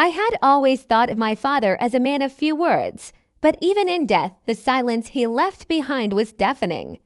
I had always thought of my father as a man of few words, but even in death, the silence he left behind was deafening.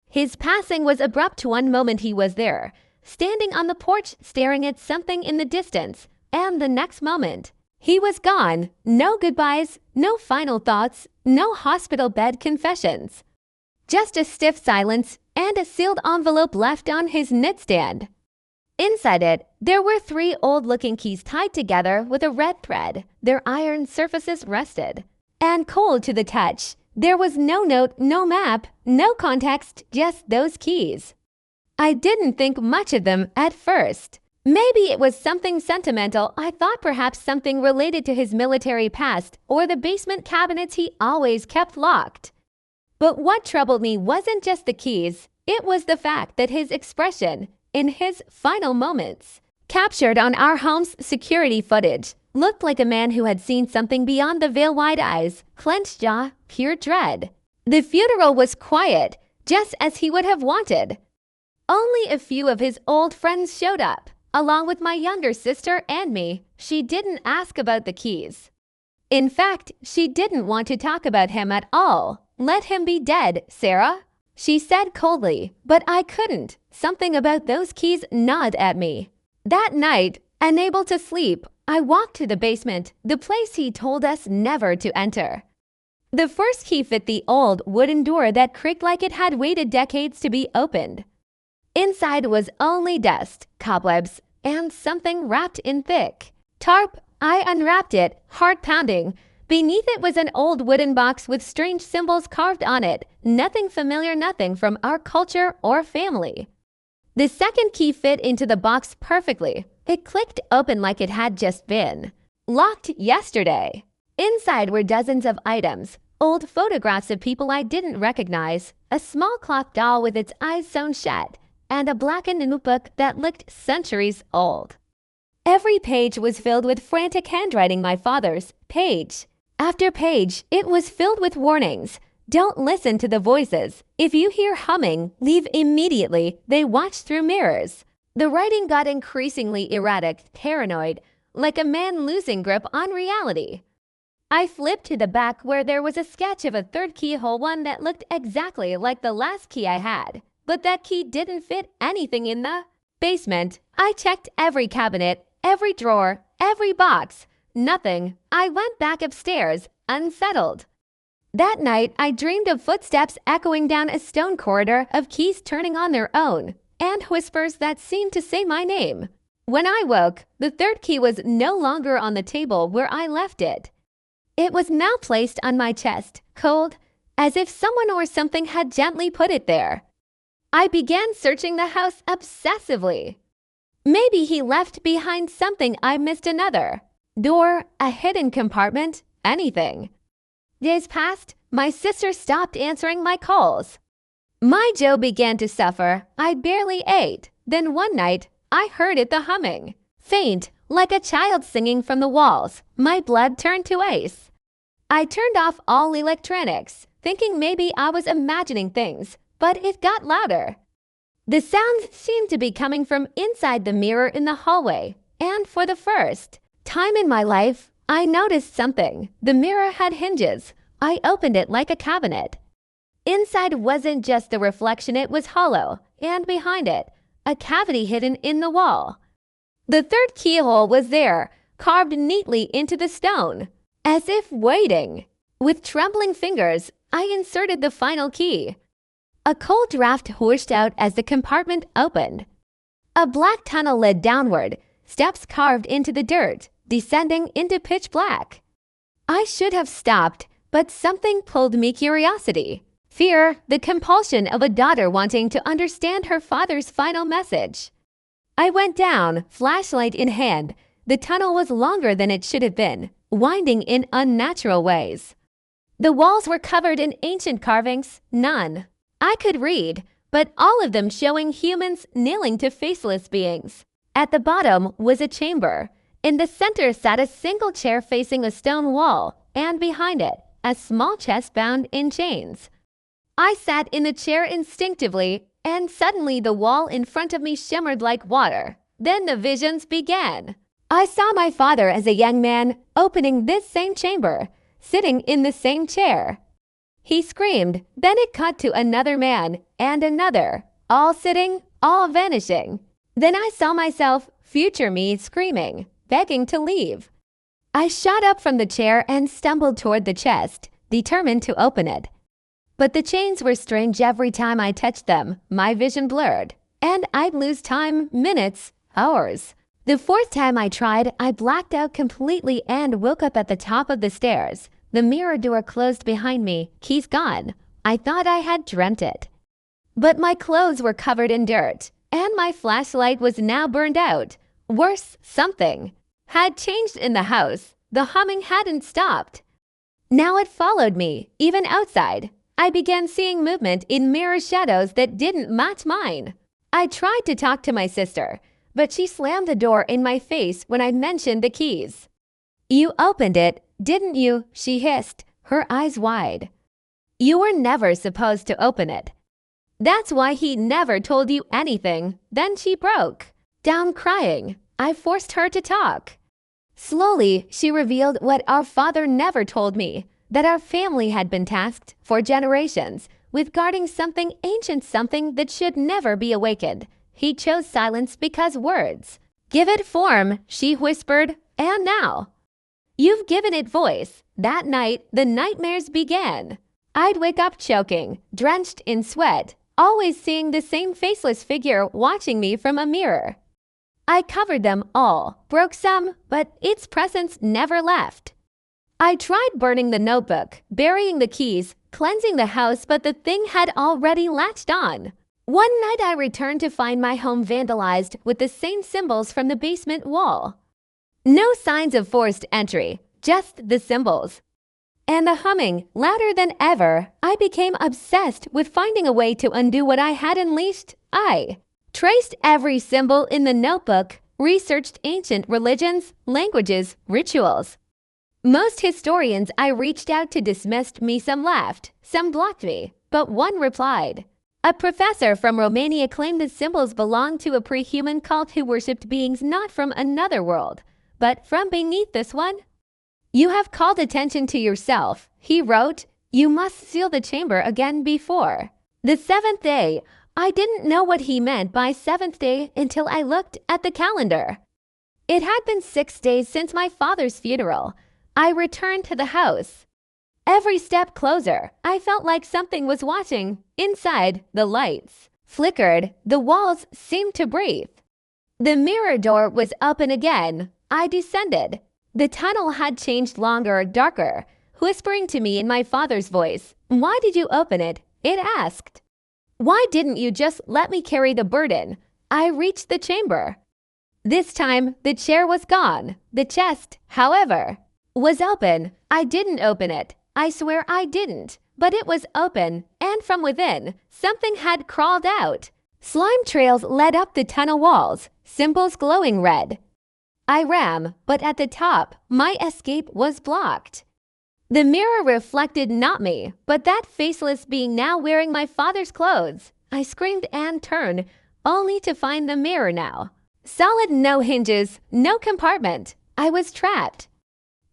His passing was abrupt. One moment he was there, standing on the porch staring at something in the distance, and the next moment, he was gone. No goodbyes, no final thoughts, no hospital bed confessions. Just a stiff silence and a sealed envelope left on his nightstand. Inside it, there were 3 old-looking keys tied together with a red thread. Their iron surfaces rusted and cold to the touch. There was no note, no map, no context, just those keys. I didn't think much of them at first. Maybe it was something sentimental. I thought perhaps something related to his military past or the basement cabinets he always kept locked. But what troubled me wasn't just the keys. It was the fact that his expression, in his final moments, captured on our home's security footage, looked like a man who had seen something beyond the veil-wide eyes, clenched jaw, pure dread. The funeral was quiet, just as he would have wanted. Only a few of his old friends showed up, along with my younger sister and me. She didn't ask about the keys. In fact, she didn't want to talk about him at all. Let him be dead, Sarah, she said coldly, but I couldn't. Something about those keys gnawed at me. That night, unable to sleep, I walked to the basement, the place he told us never to enter. The first key fit the old wooden door that creaked like it had waited decades to be opened. Inside was only dust, cobwebs, and something wrapped in thick tarp. I unwrapped it, heart pounding. Beneath it was an old wooden box with strange symbols carved on it. Nothing familiar, nothing from our culture or family. The second key fit into the box perfectly. It clicked open like it had just been locked yesterday. Inside were dozens of items, old photographs of people I didn't recognize, a small cloth doll with its eyes sewn shut, and a blackened notebook that looked centuries old. Every page was filled with frantic handwriting, my father's. Page after page, it was filled with warnings. Don't listen to the voices. If you hear humming, leave immediately. They watch through mirrors. The writing got increasingly erratic, paranoid, like a man losing grip on reality. I flipped to the back where there was a sketch of a third keyhole, one that looked exactly like the last key I had. But that key didn't fit anything in the basement. I checked every cabinet, every drawer, every box. Nothing. I went back upstairs, unsettled. That night, I dreamed of footsteps echoing down a stone corridor, of keys turning on their own, and whispers that seemed to say my name. When I woke, the third key was no longer on the table where I left it. It was now placed on my chest, cold, as if someone or something had gently put it there. I began searching the house obsessively. Maybe he left behind something I missed, another door, a hidden compartment, anything. Days passed. My sister stopped answering my calls. My Joe began to suffer. I barely ate. Then one night, I heard it, the humming. Faint, like a child singing from the walls. My blood turned to ice. I turned off all electronics, thinking maybe I was imagining things, but it got louder. The sound seemed to be coming from inside the mirror in the hallway, and for the first time in my life, I noticed something. The mirror had hinges. I opened it like a cabinet. Inside wasn't just the reflection, it was hollow, and behind it, a cavity hidden in the wall. The third keyhole was there, carved neatly into the stone, as if waiting. With trembling fingers, I inserted the final key. A cold draft whooshed out as the compartment opened. A black tunnel led downward, steps carved into the dirt, descending into pitch black. I should have stopped, but something pulled me: curiosity, fear, the compulsion of a daughter wanting to understand her father's final message. I went down, flashlight in hand. The tunnel was longer than it should have been, winding in unnatural ways. The walls were covered in ancient carvings, none I could read, but all of them showing humans kneeling to faceless beings. At the bottom was a chamber. In the center sat a single chair facing a stone wall, and behind it, a small chest bound in chains. I sat in the chair instinctively, and suddenly the wall in front of me shimmered like water. Then the visions began. I saw my father as a young man opening this same chamber, sitting in the same chair. He screamed, then it cut to another man and another, all sitting, all vanishing. Then I saw myself, future me, screaming, begging to leave. I shot up from the chair and stumbled toward the chest, determined to open it. But the chains were strange every time I touched them, my vision blurred, and I'd lose time, minutes, hours. The fourth time I tried, I blacked out completely and woke up at the top of the stairs. The mirror door closed behind me, keys gone. I thought I had dreamt it. But my clothes were covered in dirt, and my flashlight was now burned out. Worse, something had changed in the house. The humming hadn't stopped. Now it followed me, even outside. I began seeing movement in mirror shadows that didn't match mine. I tried to talk to my sister, but she slammed the door in my face when I mentioned the keys. "You opened it, didn't you?" she hissed, her eyes wide. "You were never supposed to open it. That's why he never told you anything." Then she broke down crying. I forced her to talk. Slowly, she revealed what our father never told me, that our family had been tasked for generations with guarding something ancient, something that should never be awakened. He chose silence because words give it form, she whispered, and now you've given it voice. That night, the nightmares began. I'd wake up choking, drenched in sweat, always seeing the same faceless figure watching me from a mirror. I covered them all, broke some, but its presence never left. I tried burning the notebook, burying the keys, cleansing the house, but the thing had already latched on. One night I returned to find my home vandalized with the same symbols from the basement wall. No signs of forced entry, just the symbols. And the humming, louder than ever. I became obsessed with finding a way to undo what I had unleashed. I traced every symbol in the notebook, researched ancient religions, languages, rituals. Most historians I reached out to dismissed me, some laughed, some blocked me, but one replied. A professor from Romania claimed the symbols belonged to a pre-human cult who worshipped beings not from another world, but from beneath this one. "You have called attention to yourself," he wrote. "You must seal the chamber again before the seventh day." I didn't know what he meant by seventh day until I looked at the calendar. It had been 6 days since my father's funeral. I returned to the house. Every step closer, I felt like something was watching. Inside, the lights flickered, the walls seemed to breathe. The mirror door was open again. I descended. The tunnel had changed longer, darker, whispering to me in my father's voice. "Why did you open it?" it asked. "Why didn't you just let me carry the burden?" I reached the chamber. This time, the chair was gone. The chest, however, was open. I didn't open it. I swear I didn't. But it was open, and from within, something had crawled out. Slime trails led up the tunnel walls, symbols glowing red. I ran, but at the top, my escape was blocked. The mirror reflected not me, but that faceless being now wearing my father's clothes. I screamed and turned, only to find the mirror now solid, no hinges, no compartment. I was trapped.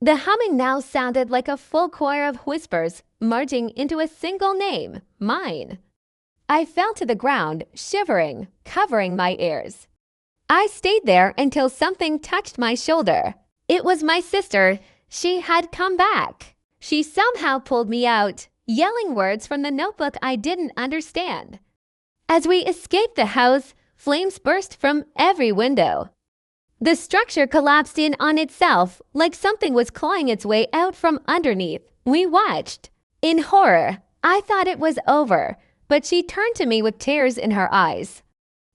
The humming now sounded like a full choir of whispers, merging into a single name, mine. I fell to the ground, shivering, covering my ears. I stayed there until something touched my shoulder. It was my sister. She had come back. She somehow pulled me out, yelling words from the notebook I didn't understand. As we escaped the house, flames burst from every window. The structure collapsed in on itself, like something was clawing its way out from underneath. We watched. In horror, I thought it was over, but she turned to me with tears in her eyes.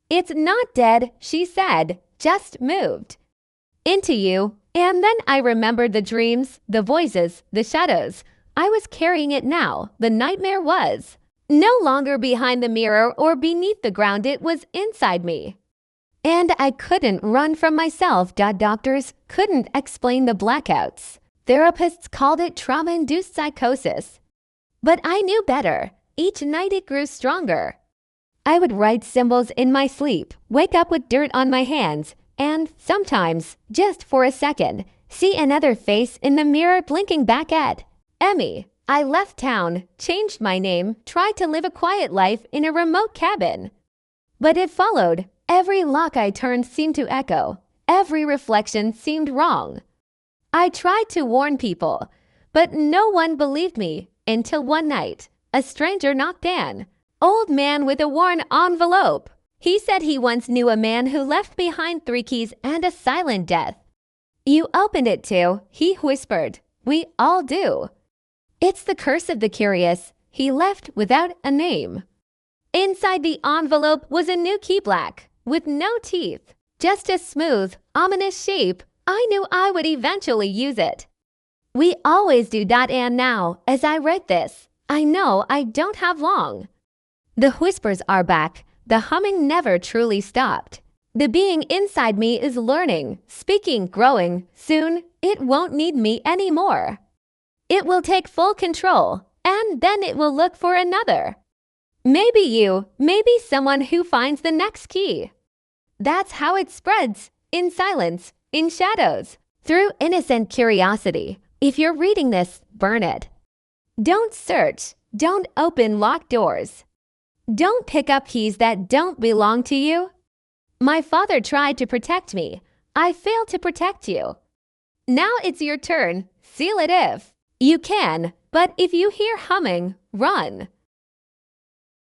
"It's not dead," she said, "just moved into you." And then I remembered the dreams, the voices, the shadows. I was carrying it now. The nightmare was no longer behind the mirror or beneath the ground. It was inside me. And I couldn't run from myself. Doctors couldn't explain the blackouts. Therapists called it trauma-induced psychosis. But I knew better. Each night it grew stronger. I would write symbols in my sleep, wake up with dirt on my hands, and sometimes, just for a second, see another face in the mirror blinking back at Emmy. I left town, changed my name, tried to live a quiet life in a remote cabin. But it followed. Every lock I turned seemed to echo. Every reflection seemed wrong. I tried to warn people, but no one believed me until one night, a stranger knocked an old man with a worn envelope. He said he once knew a man who left behind 3 keys and a silent death. You opened it too, he whispered. We all do. It's the curse of the curious. He left without a name. Inside the envelope was a new key black, with no teeth, just a smooth, ominous shape. I knew I would eventually use it. We always do that, and now, as I write this, I know I don't have long. The whispers are back. The humming never truly stopped. The being inside me is learning, speaking, growing. Soon, it won't need me anymore. It will take full control, and then it will look for another. Maybe you, maybe someone who finds the next key. That's how it spreads, in silence, in shadows, through innocent curiosity. If you're reading this, burn it. Don't search. Don't open locked doors. Don't pick up keys that don't belong to you. My father tried to protect me. I failed to protect you. Now it's your turn. Seal it if you can, but if you hear humming, run.